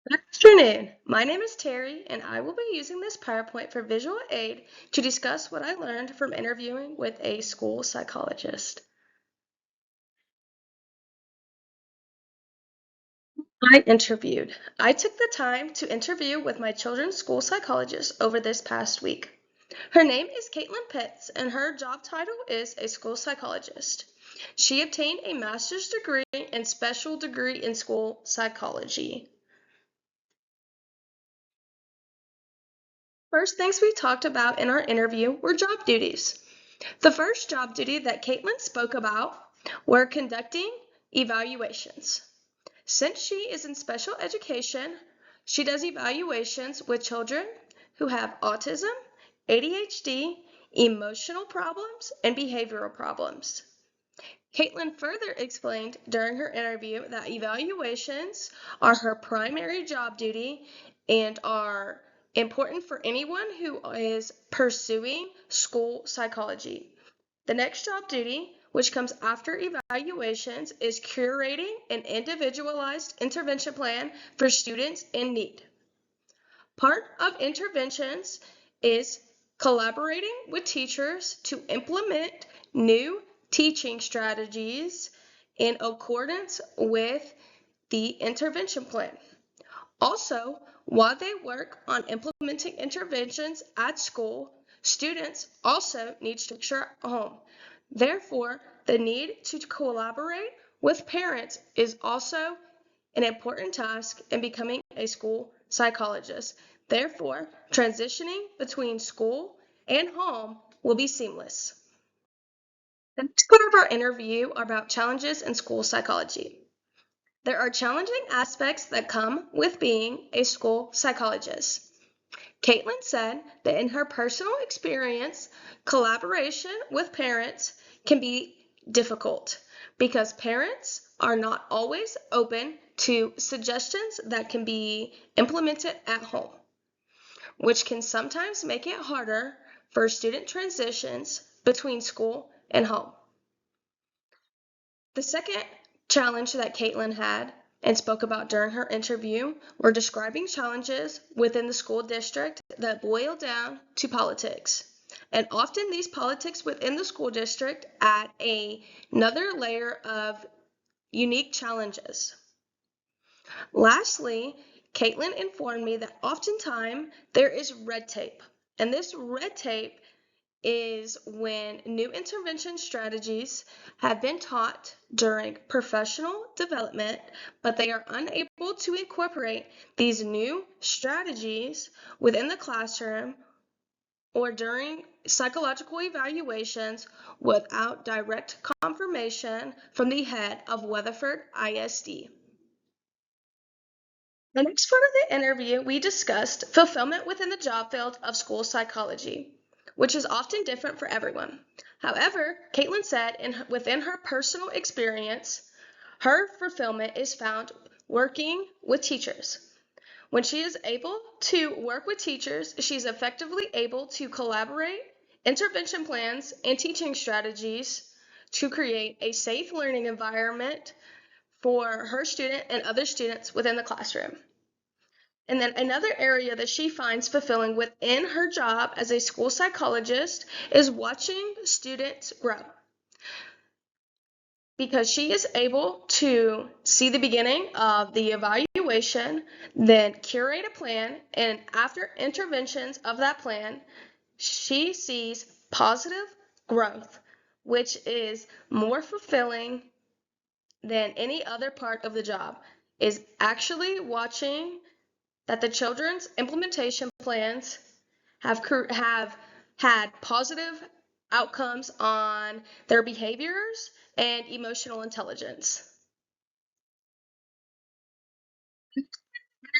Good afternoon. My name is Terry, and I will be using this PowerPoint for visual aid to discuss what I learned from interviewing with a school psychologist. I took the time to interview with my children's school psychologist over this past week. Her name is Caitlin Pitts, and her job title is a school psychologist. She obtained a master's degree and special degree in school psychology. First things we talked about in our interview were job duties. The first job duty that Caitlin spoke about were conducting evaluations. Since she is in special education, she does evaluations with children who have autism, ADHD, emotional problems, and behavioral problems. Caitlin further explained during her interview that evaluations are her primary job duty and are important for anyone who is pursuing school psychology. The next job duty, which comes after evaluations, is curating an individualized intervention plan for students in need. Part of interventions is collaborating with teachers to implement new teaching strategies in accordance with the intervention plan. Also, while they work on implementing interventions at school, students also need structure at home. Therefore, the need to collaborate with parents is also an important task in becoming a school psychologist. Therefore, transitioning between school and home will be seamless. The next part of our interview are about challenges in school psychology. There are challenging aspects that come with being a school psychologist. Caitlin said that in her personal experience, collaboration with parents can be difficult because parents are not always open to suggestions that can be implemented at home, which can sometimes make it harder for student transitions between school and home. The second challenge that Caitlin had and spoke about during her interview were describing challenges within the school district that boil down to politics. And often these politics within the school district add another layer of unique challenges. Lastly, Caitlin informed me that oftentimes there is red tape, and this red tape is when new intervention strategies have been taught during professional development, but they are unable to incorporate these new strategies within the classroom or during psychological evaluations without direct confirmation from the head of Weatherford ISD. The next part of the interview, we discussed fulfillment within the job field of school psychology, which is often different for everyone. However, Caitlin said within her personal experience, her fulfillment is found working with teachers. When she is able to work with teachers, she's effectively able to collaborate intervention plans and teaching strategies to create a safe learning environment for her student and other students within the classroom. And then another area that she finds fulfilling within her job as a school psychologist is watching students grow. Because she is able to see the beginning of the evaluation, then curate a plan, and after interventions of that plan, she sees positive growth, which is more fulfilling than any other part of the job, is actually watching that the children's implementation plans have had positive outcomes on their behaviors and emotional intelligence.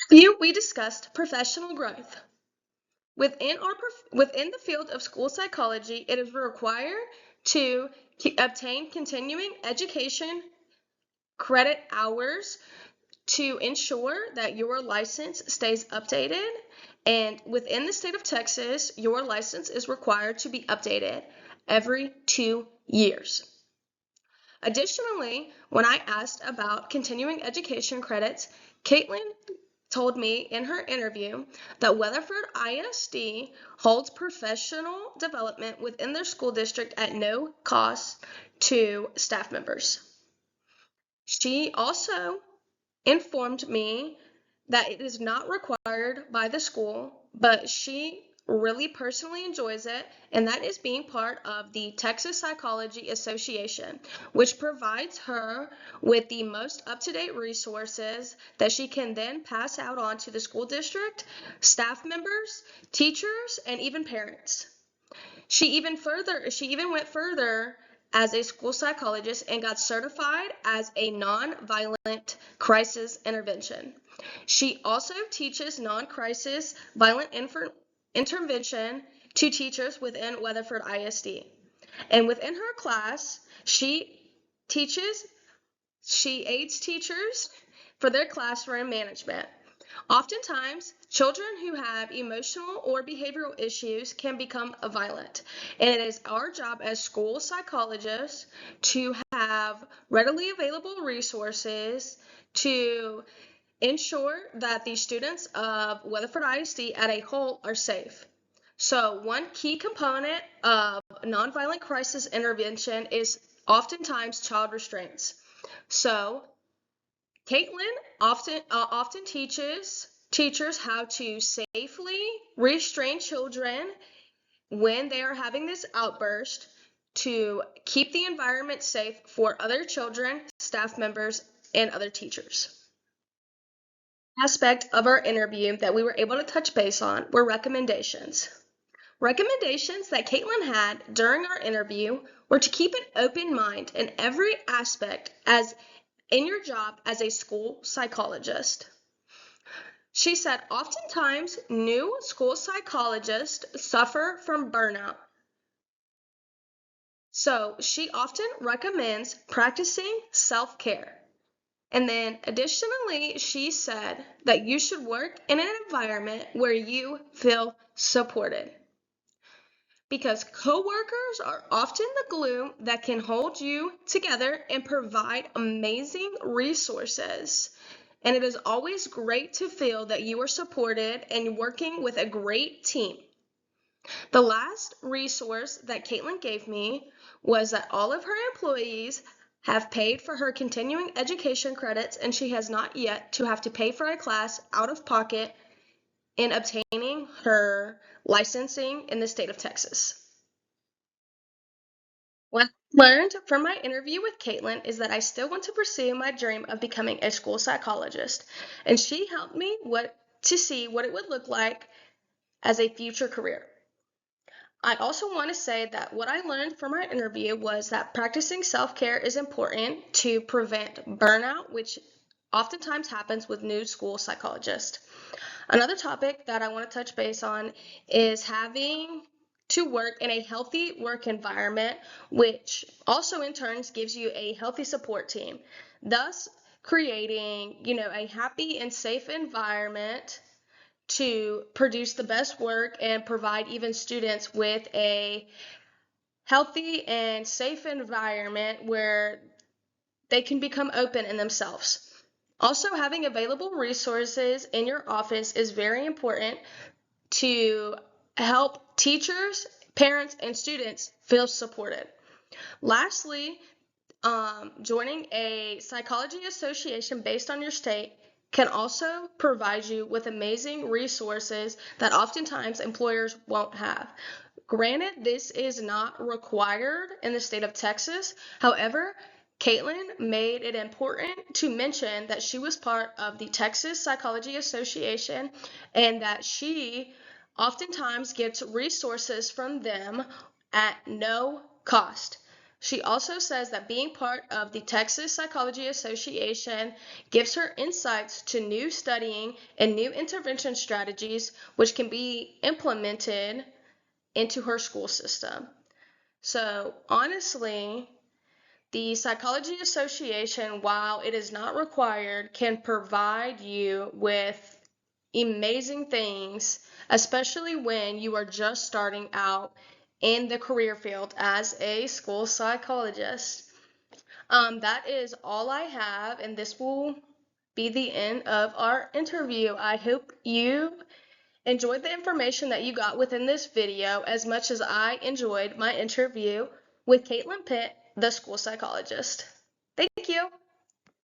We discussed professional growth. Within the field of school psychology, it is required to obtain continuing education credit hours to ensure that your license stays updated. And within the state of Texas, your license is required to be updated every 2 years. Additionally, when I asked about continuing education credits, Caitlin told me in her interview that Weatherford ISD holds professional development within their school district at no cost to staff members. She also informed me that it is not required by the school, but she really personally enjoys it, and that is being part of the Texas Psychology Association, which provides her with the most up-to-date resources that she can then pass out on to the school district, staff members, teachers, and even parents. She even went further as a school psychologist and got certified as a non-violent crisis intervention. She also teaches non-crisis violent intervention to teachers within Weatherford ISD. And within her class, she aids teachers for their classroom management. Oftentimes, children who have emotional or behavioral issues can become violent, and it is our job as school psychologists to have readily available resources to ensure that the students of Weatherford ISD as a whole are safe. So one key component of nonviolent crisis intervention is oftentimes child restraints. So Caitlin often teaches teachers how to safely restrain children when they are having this outburst to keep the environment safe for other children, staff members, and other teachers. Aspect of our interview that we were able to touch base on were recommendations. Recommendations that Caitlin had during our interview were to keep an open mind in every aspect as in your job as a school psychologist. She said oftentimes new school psychologists suffer from burnout. So she often recommends practicing self-care. And then additionally, she said that you should work in an environment where you feel supported. Because coworkers are often the glue that can hold you together and provide amazing resources. And it is always great to feel that you are supported and working with a great team. The last resource that Caitlin gave me was that all of her employees have paid for her continuing education credits, and she has not yet to have to pay for a class out of pocket in obtaining her licensing in the state of Texas. What I learned from my interview with Caitlin is that I still want to pursue my dream of becoming a school psychologist, and she helped me to see what it would look like as a future career. I also want to say that what I learned from our interview was that practicing self-care is important to prevent burnout, which oftentimes happens with new school psychologists. Another topic that I want to touch base on is having to work in a healthy work environment, which also in turns gives you a healthy support team, thus creating, a happy and safe environment to produce the best work and provide even students with a healthy and safe environment where they can become open in themselves. Also, having available resources in your office is very important to help teachers, parents, and students feel supported. Lastly, joining a psychology association based on your state can also provide you with amazing resources that oftentimes employers won't have. Granted, this is not required in the state of Texas. However, Caitlin made it important to mention that she was part of the Texas Psychology Association and that she oftentimes gets resources from them at no cost. She also says that being part of the Texas Psychology Association gives her insights to new studying and new intervention strategies which can be implemented into her school system. So honestly, the Psychology Association, while it is not required, can provide you with amazing things, especially when you are just starting out in the career field as a school psychologist. That is all I have, and this will be the end of our interview. I hope you enjoyed the information that you got within this video as much as I enjoyed my interview with Caitlin Pitt, the school psychologist. Thank you.